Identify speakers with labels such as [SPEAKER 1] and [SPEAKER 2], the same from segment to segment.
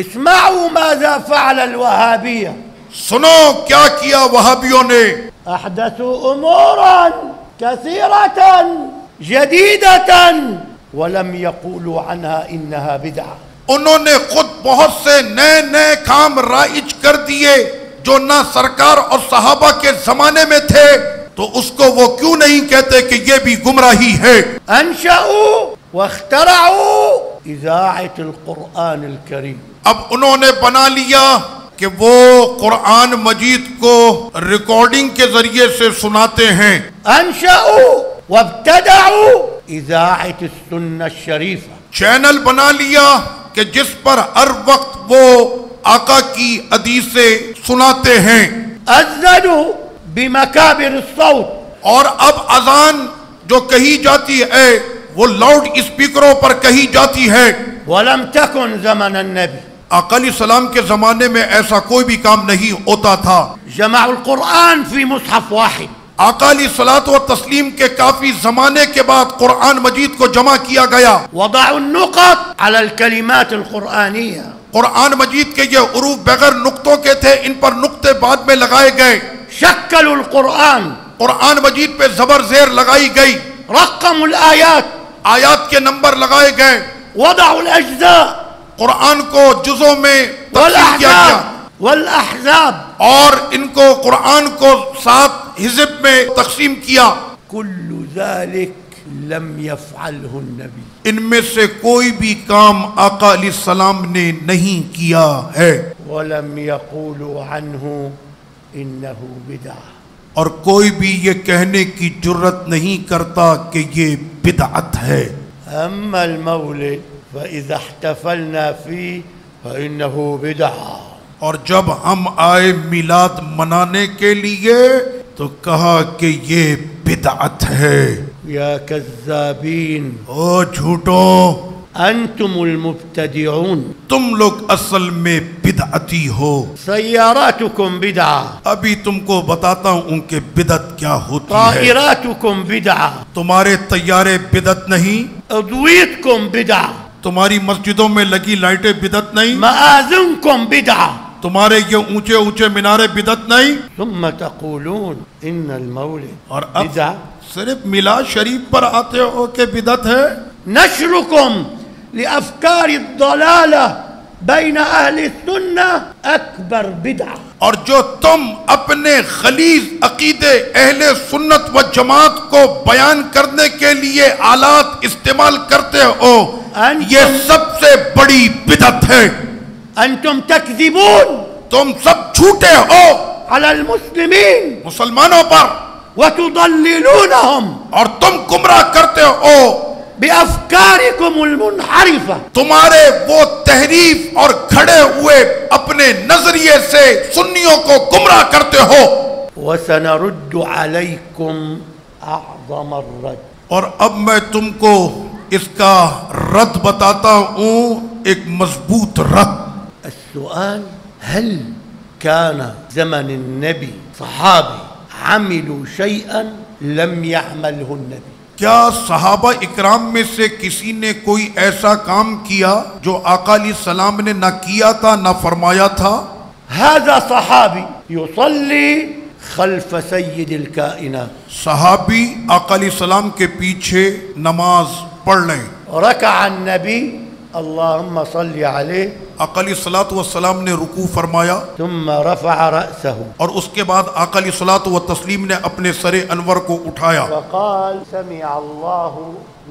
[SPEAKER 1] اسمعوا ماذا فعل الوهابية.
[SPEAKER 2] سنو کیا کیا وہابیوں نے.
[SPEAKER 1] احدثوا امورا كثيرة جديدة ولم يقولوا عنها انها بدعة.
[SPEAKER 2] انہوں نے خود بہت سے نئے نئے کام رائج کر دیے جو نہ سرکار اور صحابہ کے زمانے میں تھے، تو اس کو وہ کیوں نہیں کہتے کہ یہ بھی گمراہی ہے.
[SPEAKER 1] انشأوا واخترعوا اذاعة القرآن الكريم.
[SPEAKER 2] اب انہوں نے بنا لیا کہ وہ قرآن مجید کو ریکارڈنگ کے ذریعے سے سناتے ہیں.
[SPEAKER 1] انشأوا وابتدعوا اذاعة السنة الشریفہ.
[SPEAKER 2] چینل بنا لیا کہ جس پر ہر وقت وہ آقا کی حدیثیں سناتے ہیں.
[SPEAKER 1] اذنوا بمکابر الصوت. اور
[SPEAKER 2] اب اذان جو کہی جاتی ہے وہ لاؤڈ اسپیکروں پر کہی جاتی ہے.
[SPEAKER 1] ولم تكن زمن النبی.
[SPEAKER 2] آقا علیہ السلام کے زمانے میں ایسا کوئی بھی کام نہیں ہوتا تھا.
[SPEAKER 1] جمعوا القرآن فی مصحف واحد.
[SPEAKER 2] آقا علیہ الصلوۃ والتسلیم کے کافی زمانے کے بعد قرآن مجید کو جمع کیا گیا.
[SPEAKER 1] وضعوا النقط على الكلمات القرآنیہ.
[SPEAKER 2] قرآن مجید کے یہ حروف بغیر نقطوں کے تھے، ان پر نقطے بعد میں لگائے گئے.
[SPEAKER 1] شکلوا القرآن.
[SPEAKER 2] قرآن مجید پہ زبر زیر لگائی گئی.
[SPEAKER 1] رقموا الآیات.
[SPEAKER 2] آیات کے نمبر لگائے گئے.
[SPEAKER 1] وضعوا الاجزاء.
[SPEAKER 2] قرآن کو جزوں میں تقسیم کیا گیا.
[SPEAKER 1] والاحزاب.
[SPEAKER 2] اور ان کو قرآن کو 7 حزب میں تقسیم کیا.
[SPEAKER 1] کل ذلك لم يفعله النبی.
[SPEAKER 2] ان میں سے کوئی بھی کام آقا علیہ السلام نے نہیں کیا ہے.
[SPEAKER 1] ولم يقولوا عنه انه بدعہ.
[SPEAKER 2] اور کوئی بھی یہ کہنے کی جرت نہیں کرتا کہ یہ بدعت ہے.
[SPEAKER 1] اما المولد فاذا احتفلنا فيه فانه بدعہ.
[SPEAKER 2] اور جب ہم آئے میلاد منانے کے لیے تو کہا کہ یہ بدعت ہے.
[SPEAKER 1] یا کذابین.
[SPEAKER 2] او جھوٹوں.
[SPEAKER 1] انتم المبتدعون.
[SPEAKER 2] تم لوگ اصل میں بدعتی ہو.
[SPEAKER 1] سیاراتکم بدعہ.
[SPEAKER 2] ابھی تم کو بتاتا ہوں کہ بدعت کیا ہوتی ہے.
[SPEAKER 1] طائراتکم بدعہ.
[SPEAKER 2] تمہارے طیارے بدعت نہیں.
[SPEAKER 1] اضویتکم بدعہ.
[SPEAKER 2] تمہاری مسجدوں میں لگی لائٹیں بدعت نہیں.
[SPEAKER 1] مآذنکم بدعہ.
[SPEAKER 2] تمہارے یہ اونچے اونچے مینارے بدعت نہیں.
[SPEAKER 1] ثم تقولون ان المولد.
[SPEAKER 2] اور اب
[SPEAKER 1] بدعہ.
[SPEAKER 2] صرف میلاد شریف پر آتے ہو کہ بدعت ہے.
[SPEAKER 1] نشركم لأفكار الضلالة بين أهل السنة أكبر بدعة.
[SPEAKER 2] اور جو تم اپنے غلیظ عقیدے اہل سنت و جماعت کو بیان کرنے کے لیے آلات استعمال کرتے ہو، یہ سب سے بڑی بدعت ہے.
[SPEAKER 1] أنتم تكذبون.
[SPEAKER 2] تم سب جھوٹے ہو
[SPEAKER 1] على المسلمين.
[SPEAKER 2] مسلمانوں پر.
[SPEAKER 1] وتضللونهم.
[SPEAKER 2] اور تم گمراہ کرتے ہو
[SPEAKER 1] بأفكاركم المنحرفة.
[SPEAKER 2] تمہارے وہ تحریف اور کھڑے ہوئے اپنے نظریے سے سنیوں کو گمراہ کرتے ہو.
[SPEAKER 1] وسنرد عليكم أعظم الرد.
[SPEAKER 2] اور اب میں تم کو اس کا رد بتاتا ہوں، ایک مضبوط رد.
[SPEAKER 1] السؤال هل كان زمن النبي صحابي عملوا شيئا لم يعمله النبي.
[SPEAKER 2] کیا صحابہ اکرام میں سے کسی نے کوئی ایسا کام کیا جو آقا علیہ السلام نے نہ کیا تھا نہ فرمایا تھا؟
[SPEAKER 1] هذا صحابي يصلي خلف سيد الكائنات.
[SPEAKER 2] صحابی آقا علیہ السلام کے پیچھے نماز پڑھ لیں.
[SPEAKER 1] ركع النبي اللهم صل عليه.
[SPEAKER 2] آقا علیہ الصلوۃ والسلام نے رکوع فرمایا.
[SPEAKER 1] ثم رفع رأسه.
[SPEAKER 2] اور اس کے بعد آقا علیہ الصلوۃ والتسلیم نے اپنے سر انور کو اٹھایا.
[SPEAKER 1] وقال سمع الله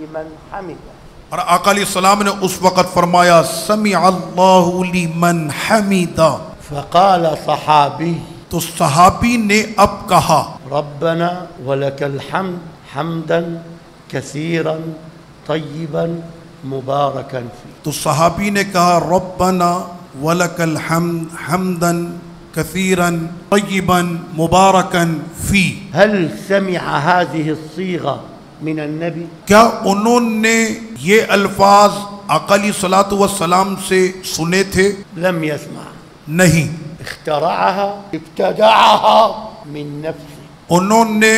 [SPEAKER 1] لمن حمده.
[SPEAKER 2] اور آقا علیہ السلام نے اس وقت فرمایا سمع اللہ لمن حمدہ.
[SPEAKER 1] فقال صحابی.
[SPEAKER 2] تو صحابی نے اب کہا
[SPEAKER 1] ربنا ولک الحمد حمدا کثیرا طیبا مبارکا فی.
[SPEAKER 2] تو صحابی نے کہا ربنا ولک الحمد حمدا کثیرا طیبا مبارکا فی.
[SPEAKER 1] هل سمع هذه الصيغة من النبی.
[SPEAKER 2] کیا انہوں نے یہ الفاظ آقا علیہ الصلوۃ والسلام سے سنے تھے؟
[SPEAKER 1] لم يسمع.
[SPEAKER 2] نہیں.
[SPEAKER 1] اخترعها ابتدعها من نفسه.
[SPEAKER 2] انہوں نے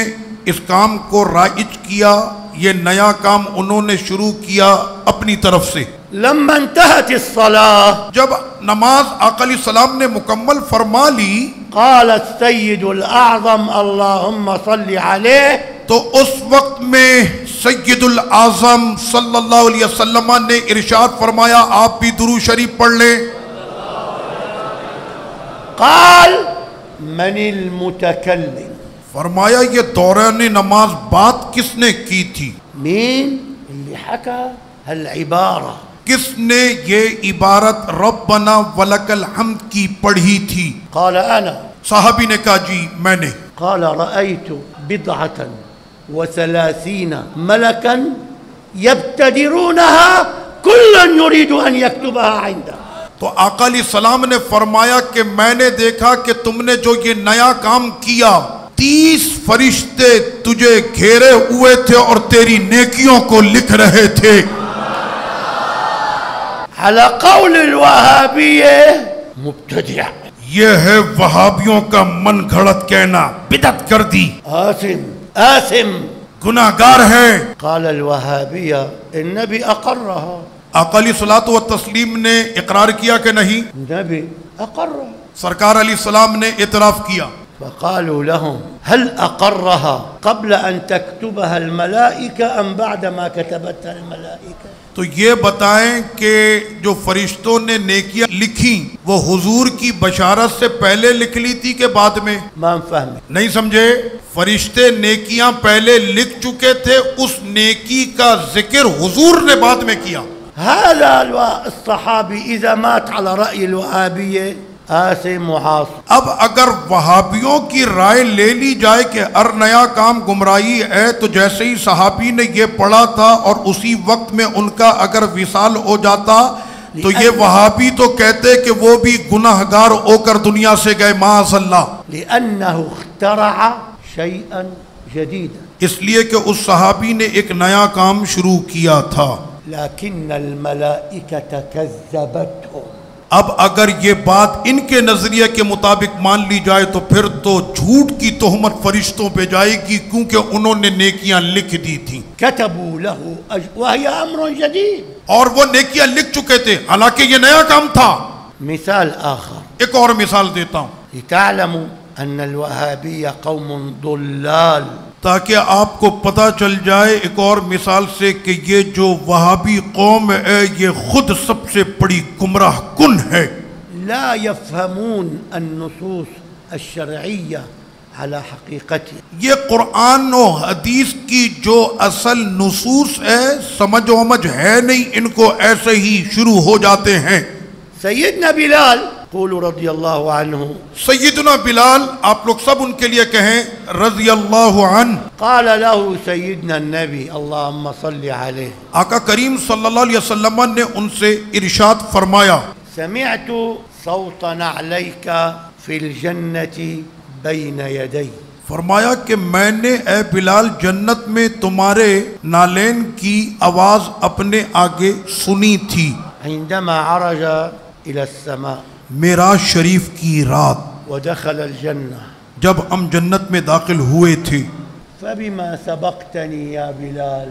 [SPEAKER 2] اس کام کو رائج کیا، یہ نیا کام انہوں نے شروع کیا اپنی طرف سے.
[SPEAKER 1] لما انتهت الصلاة
[SPEAKER 2] جب نماز آقا علیہ السلام نے مکمل فرما لی
[SPEAKER 1] قال السيد الأعظم اللهم صل عليه
[SPEAKER 2] تو اس وقت میں سید الاعظم صلی اللہ علیہ وسلم نے ارشاد فرمایا آپ بھی درود شریف پڑھ لیں.
[SPEAKER 1] قال من المتكلم
[SPEAKER 2] فرمایا یہ دوران نماز بات کس نے کی تھی؟
[SPEAKER 1] مين اللي حكى هالعبارة
[SPEAKER 2] کس نے یہ عبارت ربنا ولک الحمد کی پڑھی تھی؟
[SPEAKER 1] قال أنا
[SPEAKER 2] صحابی نے کہا جی میں نے.
[SPEAKER 1] قال رأيت 37 ملكا يبتدرونها كل يريد أن يكتبها عنده.
[SPEAKER 2] تو آقا علیہ السلام نے فرمایا کہ میں نے دیکھا کہ تم نے جو یہ نیا کام کیا 30 فرشتے تجھے گھیرے ہوئے تھے اور تیری نیکیوں کو لکھ رہے تھے.
[SPEAKER 1] على قول الوهابية مبتدع.
[SPEAKER 2] یہ ہے وہابیوں کا من گھڑت کہنا، بدعت کر دی،
[SPEAKER 1] آثم
[SPEAKER 2] گناہگار ہے.
[SPEAKER 1] قال الوهابية النبي أقرها.
[SPEAKER 2] آقا علیہ الصلوۃ والتسلیم نے اقرار کیا کہ نہیں؟
[SPEAKER 1] النبي أقرها.
[SPEAKER 2] سرکار علیہ السلام نے اعتراف کیا.
[SPEAKER 1] فقالوا لهم هل أقرها قبل أن تكتبها الملائكة أم بعد ما كتبتها الملائكة؟
[SPEAKER 2] تو یہ بتائیں کہ جو فرشتوں نے نیکیاں لکھی وہ حضور کی بشارت سے پہلے لکھ لی تھی کہ بعد میں؟
[SPEAKER 1] ما فهم.
[SPEAKER 2] نہیں سمجھے؟ فرشتے نیکیاں پہلے لکھ چکے تھے، اس نیکی کا ذکر حضور نے بعد میں کیا.
[SPEAKER 1] هذا الصحابي إذا مات على رأي الوهابية آثم وعاصم.
[SPEAKER 2] اب اگر وہابیوں کی رائے لے لی جائے کہ ہر نیا کام گمراہی ہے تو جیسے ہی صحابی نے یہ پڑھا تھا اور اسی وقت میں ان کا اگر وصال ہو جاتا تو یہ وہابی تو کہتے کہ وہ بھی گناہگار ہو کر دنیا سے گئے معاذ اللہ.
[SPEAKER 1] لأنه اخترع شيئا جديدا.
[SPEAKER 2] اس لیے کہ اس صحابی نے ایک نیا کام شروع کیا تھا.
[SPEAKER 1] لكن الملائكة كذبتهم.
[SPEAKER 2] اب اگر یہ بات ان کے نظریے کے مطابق مان لی جائے تو پھر تو جھوٹ کی تہمت فرشتوں پہ جائے گی کیونکہ انہوں نے نیکیاں لکھ دی تھیں.
[SPEAKER 1] كتبوا له وهي أمر جديد.
[SPEAKER 2] اور وہ نیکیاں لکھ چکے تھے حالانکہ یہ نیا کام تھا.
[SPEAKER 1] مثال آخر
[SPEAKER 2] ایک اور مثال دیتا ہوں
[SPEAKER 1] لتعلموا أن الوهابية قوم ضلال.
[SPEAKER 2] تاکہ آپ کو پتہ چل جائے ایک اور مثال سے کہ یہ جو وہابی قوم ہے یہ خود سب سے بڑی گمراہ کن ہے.
[SPEAKER 1] لا يفهمون النصوص الشرعية على حقيقتها.
[SPEAKER 2] یہ قرآن و حدیث کی جو اصل نصوص ہے سمجھ ومجھ ہے نہیں، ان کو ایسے ہی شروع ہو جاتے ہیں.
[SPEAKER 1] سیدنا بلال قولوا رضی اللہ عنہ.
[SPEAKER 2] سیدنا بلال آپ لوگ سب ان کے لیے کہیں رضی اللہ عنہ.
[SPEAKER 1] قال له سیدنا النبی اللہم صل علیہ.
[SPEAKER 2] آقا کریم صلی اللہ علیہ وسلم نے ان سے ارشاد فرمایا
[SPEAKER 1] سمعت صوتا علیک فی الجنة بین یدی.
[SPEAKER 2] فرمایا کہ میں نے اے بلال جنت میں تمہارے نالین کی آواز اپنے آگے سنی تھی.
[SPEAKER 1] عندما عرج الى السماء
[SPEAKER 2] معراج شریف کی رات
[SPEAKER 1] ودخل الجنة
[SPEAKER 2] جب ہم جنت میں داخل ہوئے تھے.
[SPEAKER 1] فبما سبقتنی یا بلال.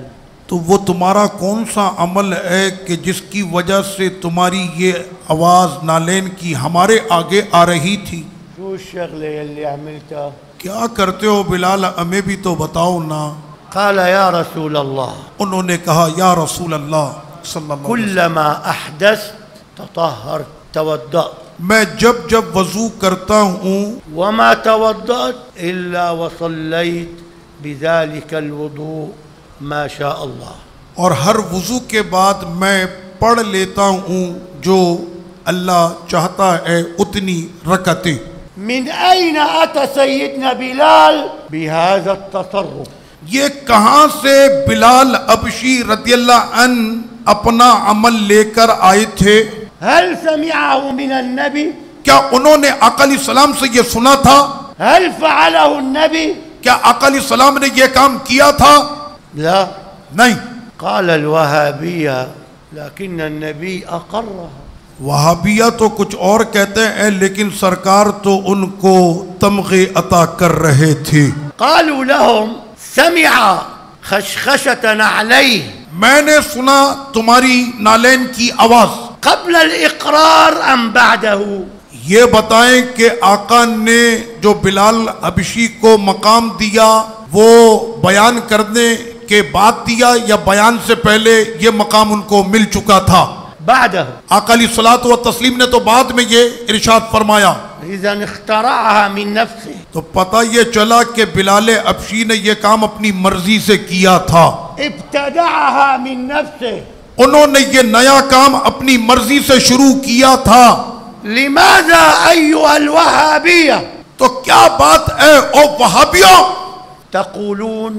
[SPEAKER 2] تو وہ تمہارا کون سا عمل ہے کہ جس کی وجہ سے تمہاری یہ آواز نالین کی ہمارے آگے آ رہی تھی؟
[SPEAKER 1] شو الشغلة اللي عملتها؟
[SPEAKER 2] کیا کرتے ہو بلال ہمیں بھی تو بتاؤ نا.
[SPEAKER 1] قال یا رسول اللہ.
[SPEAKER 2] انہوں نے کہا یا رسول اللہ صلی اللہ علیہ وسلم
[SPEAKER 1] كلما احدثت تطهرت توضأت.
[SPEAKER 2] میں جب وضو کرتا ہوں
[SPEAKER 1] وما توضأت الا وصليت بذلك الوضوء ما شاء الله.
[SPEAKER 2] اور ہر وضو کے بعد میں پڑھ لیتا ہوں جو اللہ چاہتا ہے اتنی رکعتیں.
[SPEAKER 1] من أين أتى سيدنا بلال بهذا التصرف؟
[SPEAKER 2] یہ کہاں سے بلال حبشی رضی اللہ عنہ اپنا عمل لے کر آئے تھے؟
[SPEAKER 1] هل سمعه من النبي؟
[SPEAKER 2] کیا انہوں نے آقا علیہ السلام سے یہ سنا تھا؟
[SPEAKER 1] هل فعله النبي؟
[SPEAKER 2] کیا آقا علیہ السلام نے یہ کام کیا تھا؟
[SPEAKER 1] لا.
[SPEAKER 2] نہیں.
[SPEAKER 1] قال الوهابية لكن النبي أقرها.
[SPEAKER 2] وہابیہ تو کچھ اور کہتے ہیں لیکن سرکار تو ان کو تمغے عطا کر رہے تھے.
[SPEAKER 1] قالوا لهم سمع خشخشة عليه.
[SPEAKER 2] میں نے سنا تمہاری نالین کی آواز.
[SPEAKER 1] قبل الإقرار أم بعده؟
[SPEAKER 2] یہ بتائیں کہ آقا نے جو بلال حبشی کو مقام دیا وہ بیان کرنے کے بعد دیا یا بیان سے پہلے یہ مقام ان کو مل چکا تھا؟
[SPEAKER 1] بعده.
[SPEAKER 2] آقا علیہ الصلوۃ والتسلیم نے تو بعد میں یہ ارشاد فرمایا.
[SPEAKER 1] إذن اخترعها من نفسه.
[SPEAKER 2] تو پتہ یہ چلا کہ بلال حبشی نے یہ کام اپنی مرضی سے کیا تھا.
[SPEAKER 1] ابتدعها من نفسه.
[SPEAKER 2] انہوں نے یہ نیا کام اپنی مرضی سے شروع کیا تھا.
[SPEAKER 1] لماذا أيها الوهابية
[SPEAKER 2] تو کیا بات ہے او وہابیوں؟
[SPEAKER 1] تقولون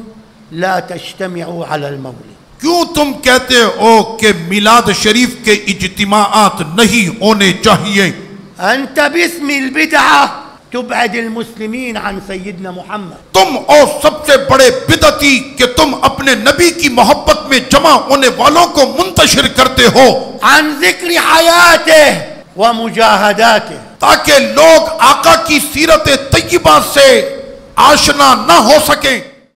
[SPEAKER 1] لا تجتمعوا على المولد؟
[SPEAKER 2] کیوں تم کہتے ہو کہ میلاد شریف کے اجتماعات نہیں ہونے چاہیے؟
[SPEAKER 1] أنت باسم البدعة تبعد المسلمين عن سيدنا محمد.
[SPEAKER 2] تم اور سب سے بڑے بدعتی کہ تم اپنے نبی کی محبت میں جمع ہونے والوں کو منتشر کرتے ہو
[SPEAKER 1] عن ذكر حياته ومجاهداته،
[SPEAKER 2] تاکہ لوگ آقا کی سیرت طیبہ سے آشنا نہ ہو سکیں.